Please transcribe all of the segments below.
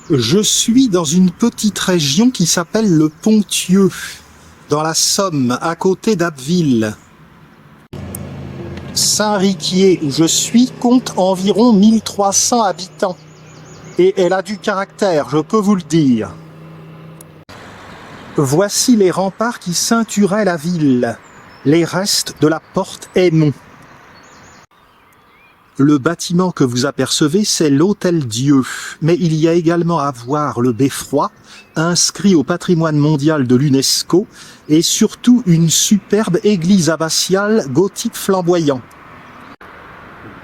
Je suis dans une petite région qui s'appelle le Ponthieu, dans la Somme, à côté d'Abbeville. Saint-Riquier, où je suis, compte environ 1300 habitants. Et elle a du caractère, je peux vous le dire. Voici les remparts qui ceinturaient la ville, les restes de la porte Aymon. Le bâtiment que vous apercevez, c'est l'Hôtel-Dieu, mais il y a également à voir le beffroi, inscrit au patrimoine mondial de l'UNESCO, et surtout une superbe église abbatiale gothique flamboyant.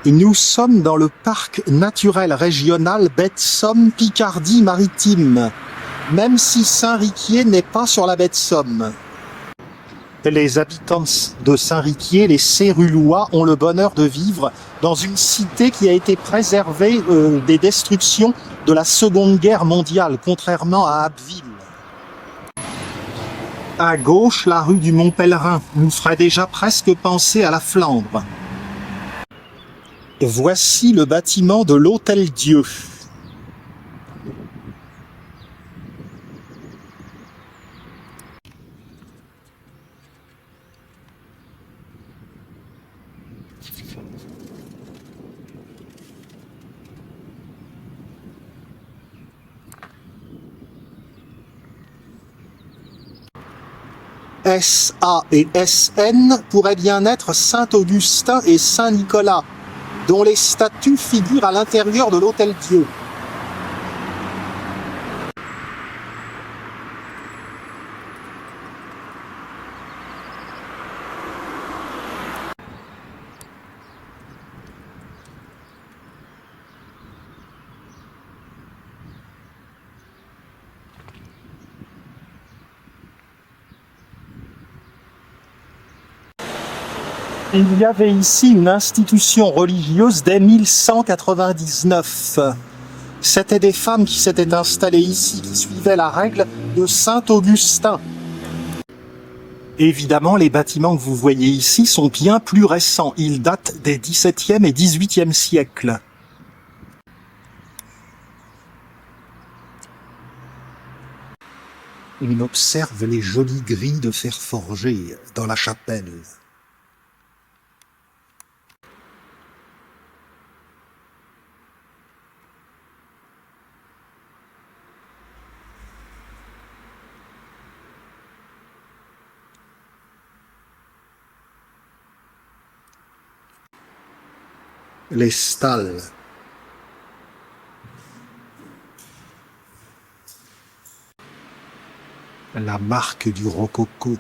Nous sommes dans le parc naturel régional baie de Somme Picardie-Maritime, même si Saint-Riquier n'est pas sur la baie de Somme. Les habitants de Saint-Riquier, les Cérulois, ont le bonheur de vivre dans une cité qui a été préservée des destructions de la Seconde Guerre mondiale, contrairement à Abbeville. À gauche, la rue du Mont-Pèlerin nous ferait déjà presque penser à la Flandre. Voici le bâtiment de l'Hôtel-Dieu. SA et SN pourraient bien être Saint-Augustin et Saint-Nicolas, dont les statues figurent à l'intérieur de l'Hôtel-Dieu. Il y avait ici une institution religieuse dès 1199. C'étaient des femmes qui s'étaient installées ici, qui suivaient la règle de Saint-Augustin. Évidemment, les bâtiments que vous voyez ici sont bien plus récents. Ils datent des XVIIe et XVIIIe siècles. On observe les jolies grilles de fer forgé dans la chapelle. Les stalles. La marque du rococo.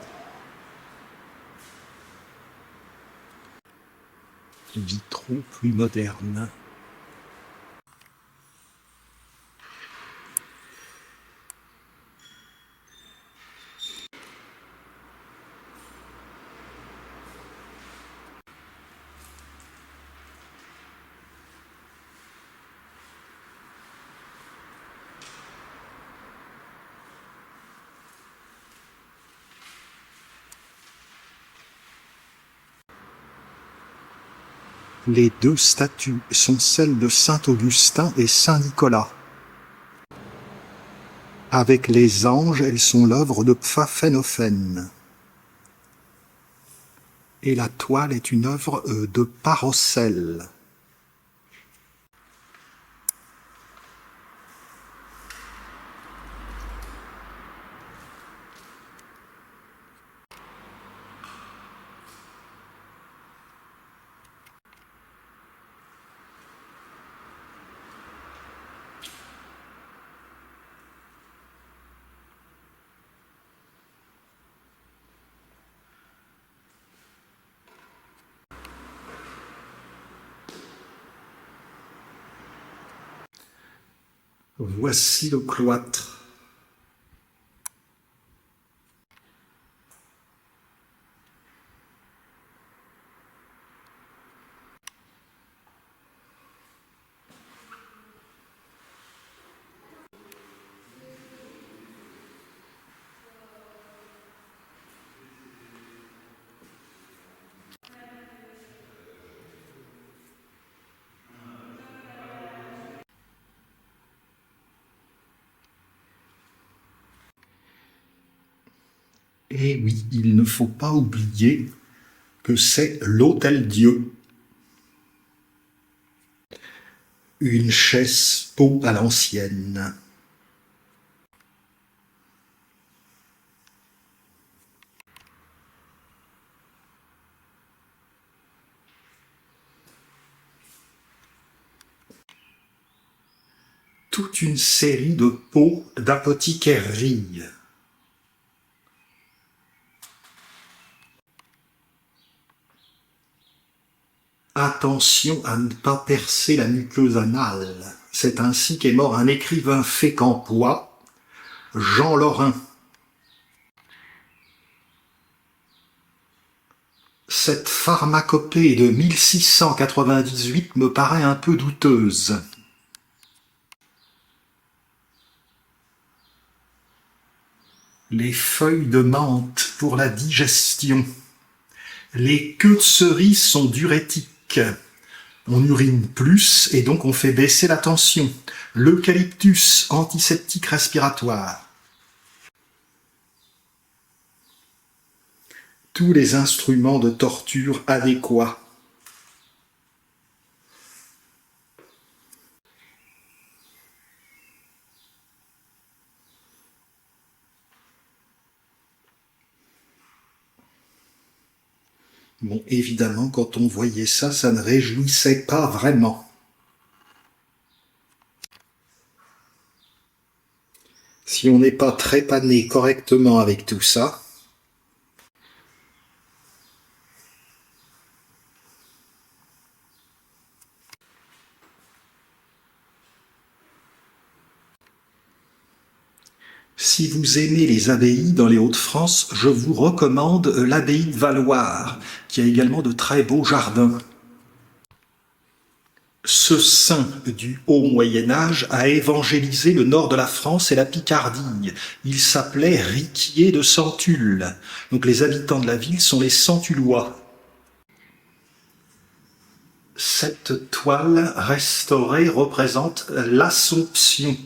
Vitraux plus modernes. Les deux statues sont celles de Saint-Augustin et Saint-Nicolas. Avec les anges, elles sont l'œuvre de Pfaffenhoffen. Et la toile est une œuvre de Parocel. Voici le cloître. Et oui, il ne faut pas oublier que c'est l'Hôtel-Dieu. Une chaise peau à l'ancienne. Toute une série de pots d'apothicairerie. Attention à ne pas percer la muqueuse anale. C'est ainsi qu'est mort un écrivain fécampois, Jean Lorrain. Cette pharmacopée de 1698 me paraît un peu douteuse. Les feuilles de menthe pour la digestion. Les queues de cerise sont diurétiques. On urine plus et donc on fait baisser la tension. L'eucalyptus, antiseptique respiratoire. Tous les instruments de torture adéquats. Bon, évidemment, quand on voyait ça, ça ne réjouissait pas vraiment. Si on n'est pas trépané correctement avec tout ça, si vous aimez les abbayes dans les Hauts-de-France, je vous recommande l'abbaye de Valloire, qui a également de très beaux jardins. Ce saint du haut Moyen-Âge a évangélisé le nord de la France et la Picardie. Il s'appelait Riquier de Centulle. Donc les habitants de la ville sont les Centullois. Cette toile restaurée représente l'Assomption.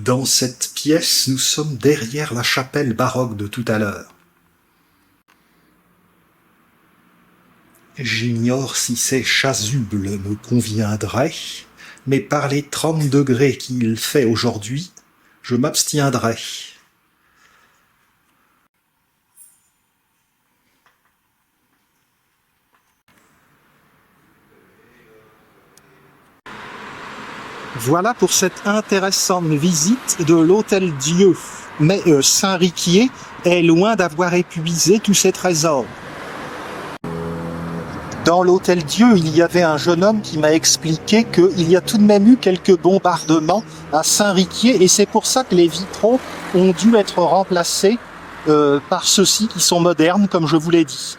Dans cette pièce, nous sommes derrière la chapelle baroque de tout à l'heure. J'ignore si ces chasubles me conviendraient, mais par les 30 degrés qu'il fait aujourd'hui, je m'abstiendrai. Voilà pour cette intéressante visite de l'Hôtel-Dieu. Mais Saint-Riquier est loin d'avoir épuisé tous ses trésors. Dans l'Hôtel-Dieu, il y avait un jeune homme qui m'a expliqué qu'il y a tout de même eu quelques bombardements à Saint-Riquier et c'est pour ça que les vitraux ont dû être remplacés par ceux-ci qui sont modernes, comme je vous l'ai dit.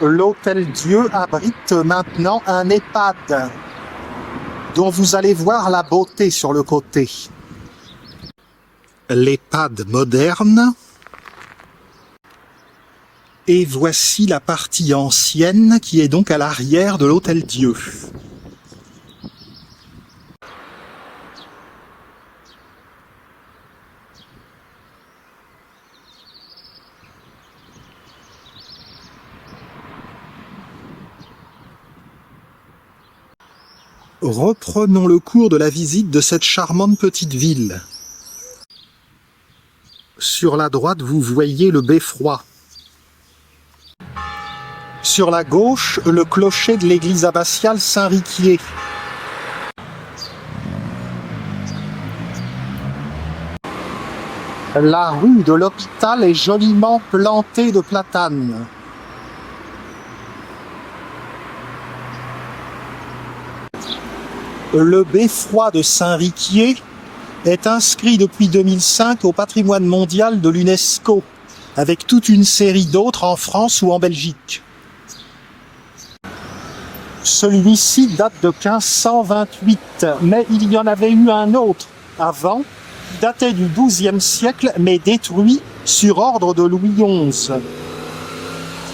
L'Hôtel-Dieu abrite maintenant un EHPAD dont vous allez voir la beauté sur le côté. L'EHPAD moderne. Et voici la partie ancienne qui est donc à l'arrière de l'Hôtel-Dieu. Reprenons le cours de la visite de cette charmante petite ville. Sur la droite, vous voyez le beffroi. Sur la gauche, le clocher de l'église abbatiale Saint-Riquier. La rue de l'hôpital est joliment plantée de platanes. Le beffroi de Saint-Riquier est inscrit depuis 2005 au patrimoine mondial de l'UNESCO, avec toute une série d'autres en France ou en Belgique. Celui-ci date de 1528, mais il y en avait eu un autre avant, qui datait du XIIe siècle, mais détruit sur ordre de Louis XI,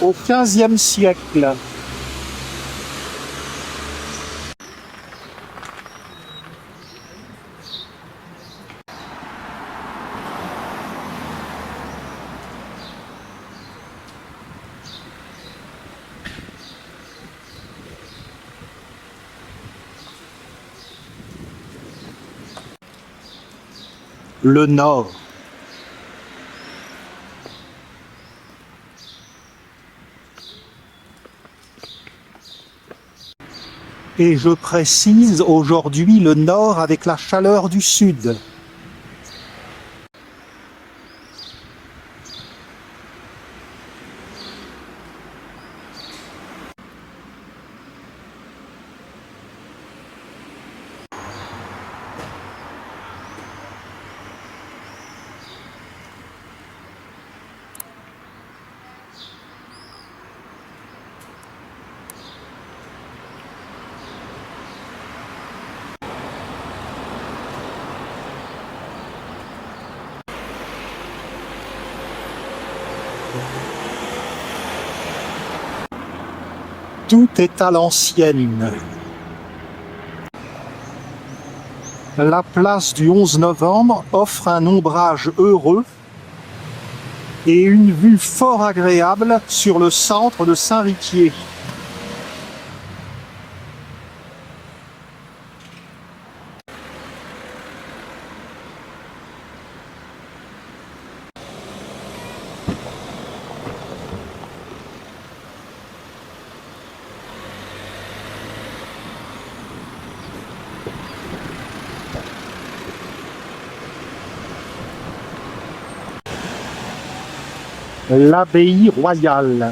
au XVe siècle. Le Nord. Et je précise aujourd'hui le Nord avec la chaleur du Sud. Tout est à l'ancienne. La place du 11 novembre offre un ombrage heureux et une vue fort agréable sur le centre de Saint-Riquier. L'abbaye royale.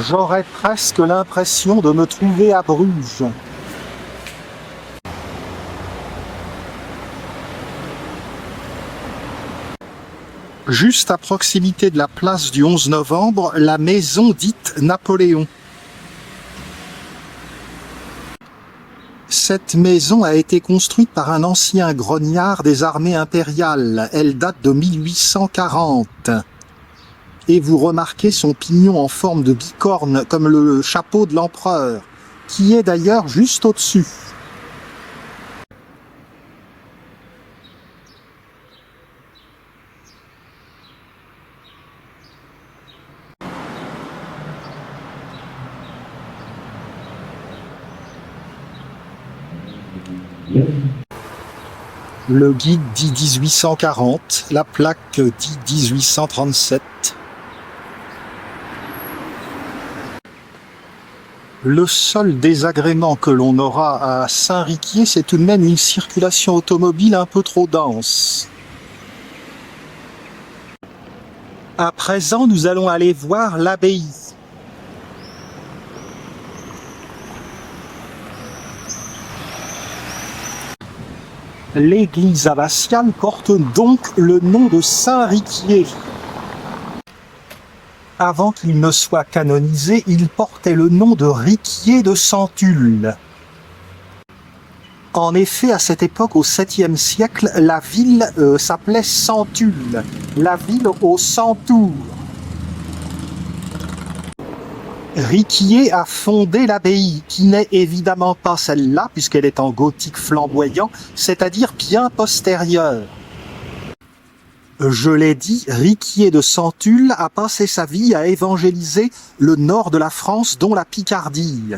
J'aurais presque l'impression de me trouver à Bruges. Juste à proximité de la place du 11 novembre, la maison dite Napoléon. Cette maison a été construite par un ancien grognard des armées impériales. Elle date de 1840. Et vous remarquez son pignon en forme de bicorne, comme le chapeau de l'empereur, qui est d'ailleurs juste au-dessus. Le guide dit 1840, la plaque dit 1837. Le seul désagrément que l'on aura à Saint-Riquier, c'est tout de même une circulation automobile un peu trop dense. À présent, nous allons aller voir l'abbaye. L'église abbatiale porte donc le nom de Saint-Riquier. Avant qu'il ne soit canonisé, il portait le nom de Riquier de Centulle. En effet, à cette époque, au 7e siècle, la ville s'appelait Centulle, la ville aux 100 tours. Riquier a fondé l'abbaye, qui n'est évidemment pas celle-là, puisqu'elle est en gothique flamboyant, c'est-à-dire bien postérieure. Je l'ai dit, Riquier de Centulle a passé sa vie à évangéliser le nord de la France, dont la Picardie.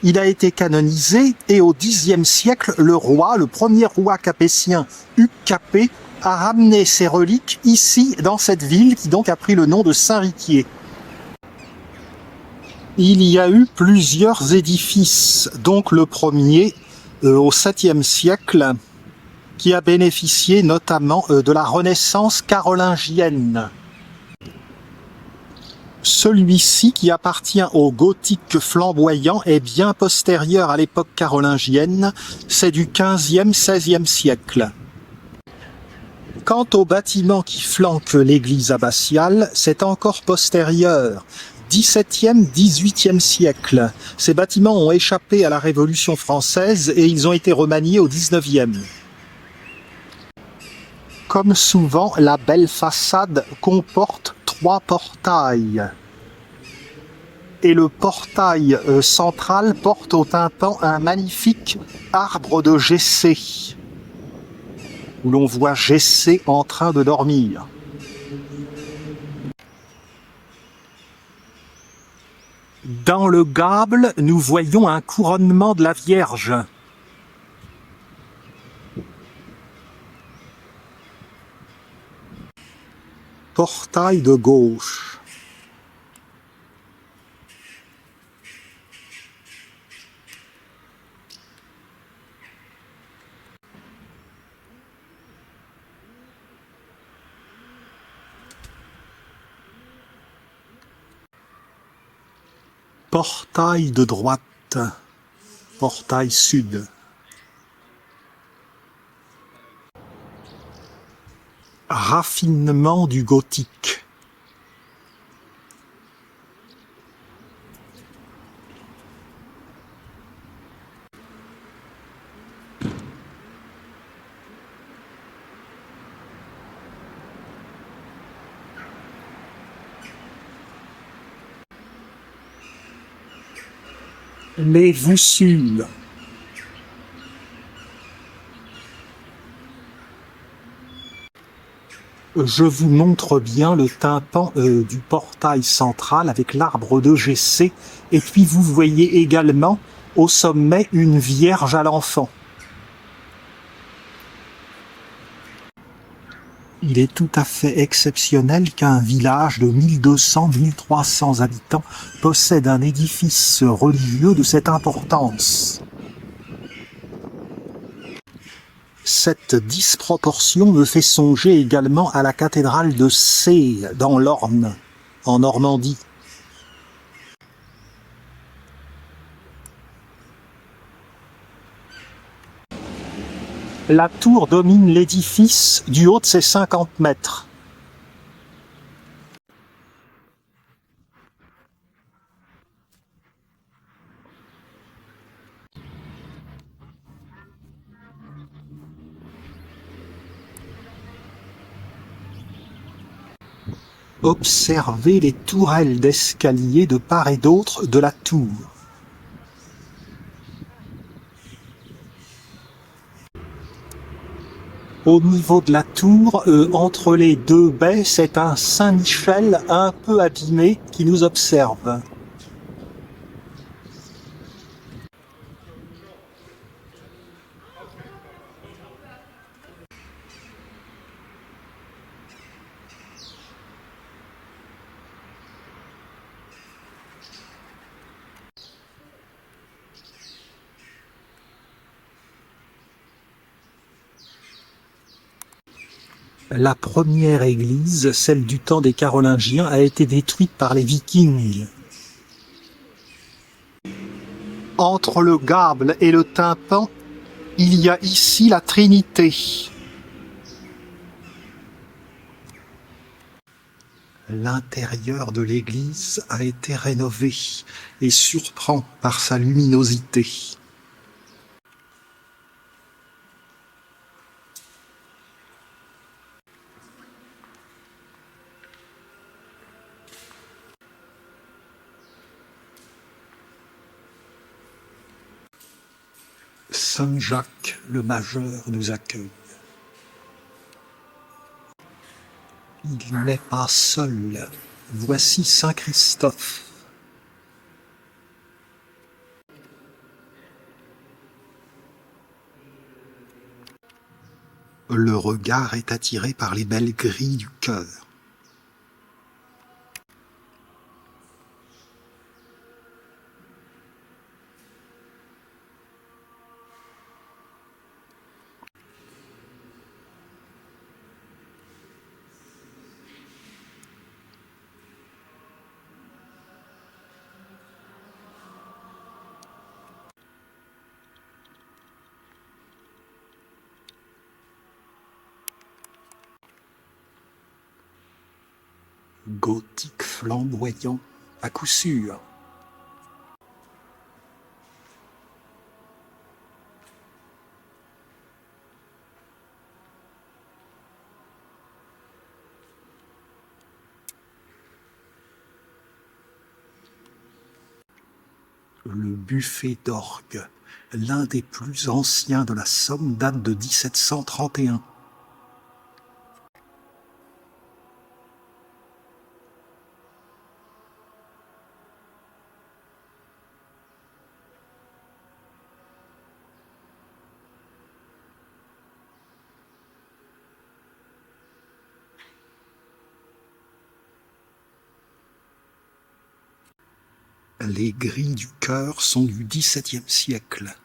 Il a été canonisé et au Xe siècle, le premier roi capétien, Hugues Capet, a ramené ses reliques ici, dans cette ville, qui donc a pris le nom de Saint-Riquier. Il y a eu plusieurs édifices, donc le premier, au 7e siècle, qui a bénéficié notamment de la Renaissance carolingienne. Celui-ci, qui appartient au gothique flamboyant, est bien postérieur à l'époque carolingienne, c'est du XVe-XVIe siècle. Quant au bâtiment qui flanque l'église abbatiale, c'est encore postérieur, XVIIe, XVIIIe siècle. Ces bâtiments ont échappé à la Révolution française et ils ont été remaniés au XIXe. Comme souvent, la belle façade comporte 3 portails. Et le portail central porte au tympan un magnifique arbre de Jessé, où l'on voit Jessé en train de dormir. Dans le gable, nous voyons un couronnement de la Vierge. Portail de gauche. Portail de droite. Portail sud. Raffinement du gothique. Les voussures. Je vous montre bien le tympan du portail central avec l'arbre de Jessé. Et puis vous voyez également au sommet une Vierge à l'enfant. Il est tout à fait exceptionnel qu'un village de 1200-1300 habitants possède un édifice religieux de cette importance. Cette disproportion me fait songer également à la cathédrale de Sées, dans l'Orne, en Normandie. La tour domine l'édifice du haut de ses 50 mètres. Observez les tourelles d'escalier de part et d'autre de la tour. Au niveau de la tour, entre les deux baies, c'est un Saint-Michel un peu abîmé qui nous observe. La première église, celle du temps des Carolingiens, a été détruite par les Vikings. Entre le gable et le tympan, il y a ici la Trinité. L'intérieur de l'église a été rénové et surprend par sa luminosité. Saint Jacques le Majeur nous accueille. Il n'est pas seul. Voici Saint Christophe. Le regard est attiré par les belles grilles du chœur. Gothique flamboyant, à coup sûr. Le buffet d'orgue, l'un des plus anciens de la Somme, date de 1731. Les grilles du chœur sont du XVIIe siècle.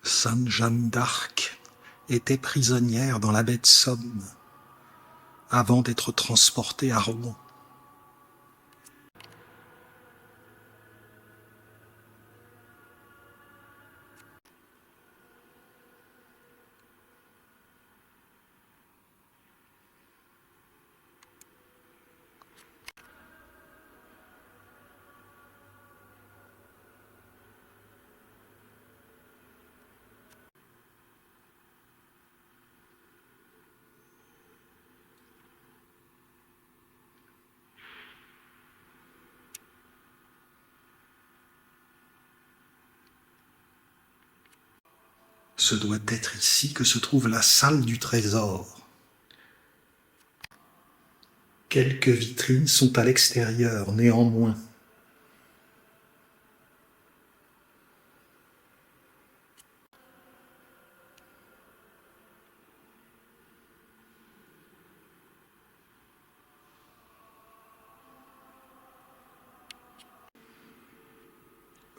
Sainte Jeanne d'Arc était prisonnière dans la baie de Somme avant d'être transportée à Rouen. Ce doit être ici que se trouve la salle du trésor. Quelques vitrines sont à l'extérieur, néanmoins.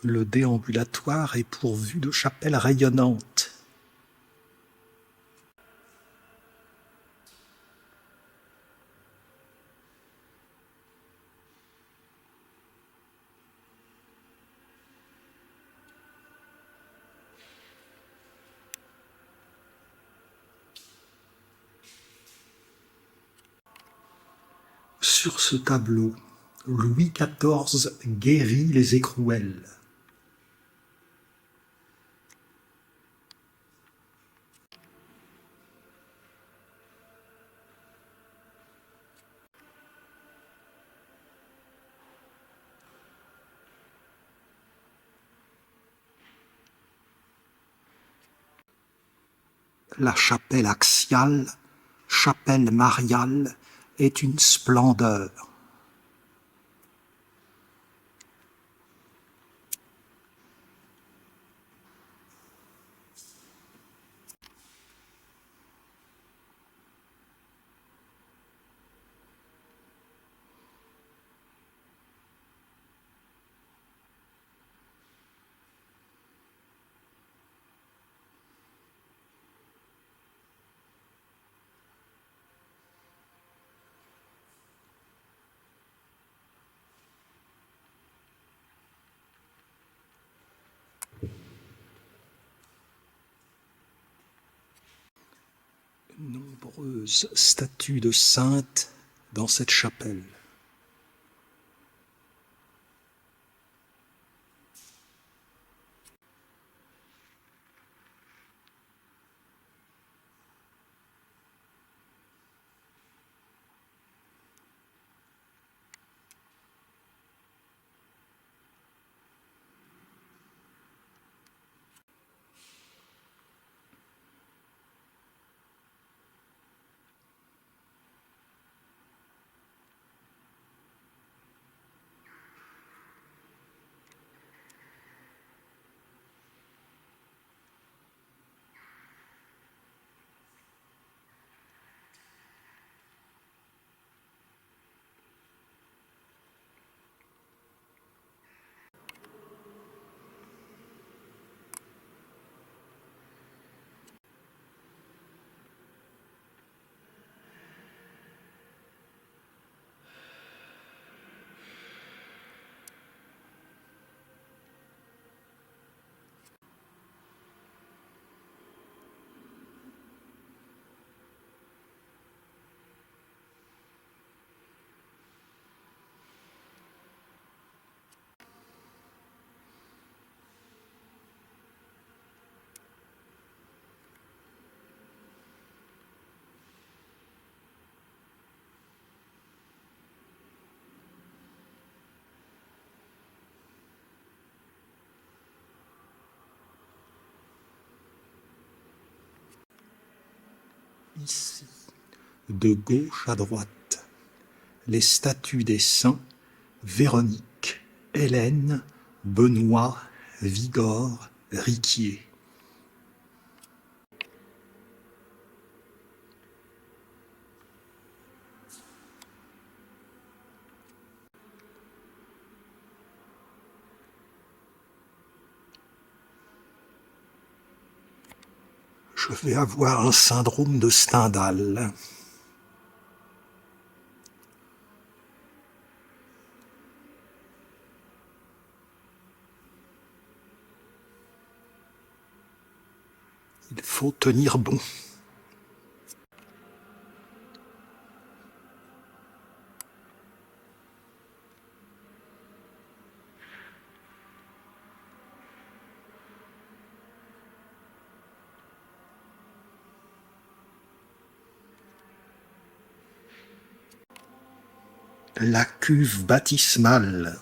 Le déambulatoire est pourvu de chapelles rayonnantes. Sur ce tableau, Louis XIV guérit les écrouelles. La chapelle axiale, chapelle mariale, est une splendeur. Nombreuses statues de saintes dans cette chapelle. ici, de gauche à droite, les statues des saints, Véronique, Hélène, Benoît, Vigor, Riquier. Je vais avoir un syndrome de Stendhal. Il faut tenir bon. La cuve baptismale.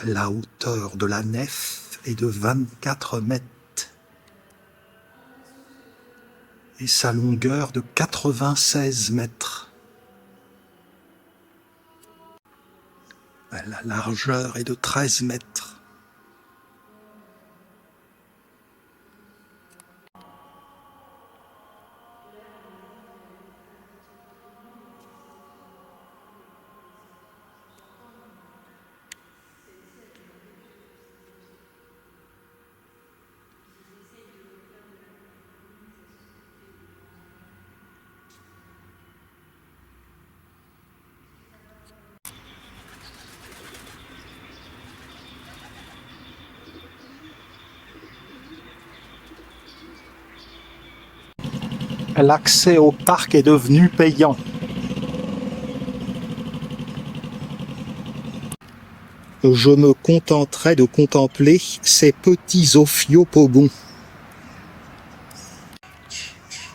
La hauteur de la nef est de 24 mètres et sa longueur de 96 mètres. La largeur est de 13 mètres. L'accès au parc est devenu payant. Je me contenterai de contempler ces petits ophiopogons.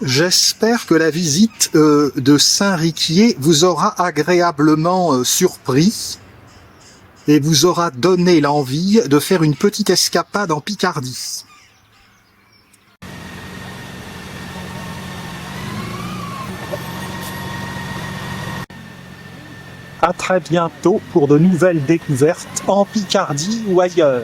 J'espère que la visite de Saint-Riquier vous aura agréablement surpris et vous aura donné l'envie de faire une petite escapade en Picardie. À très bientôt pour de nouvelles découvertes en Picardie ou ailleurs.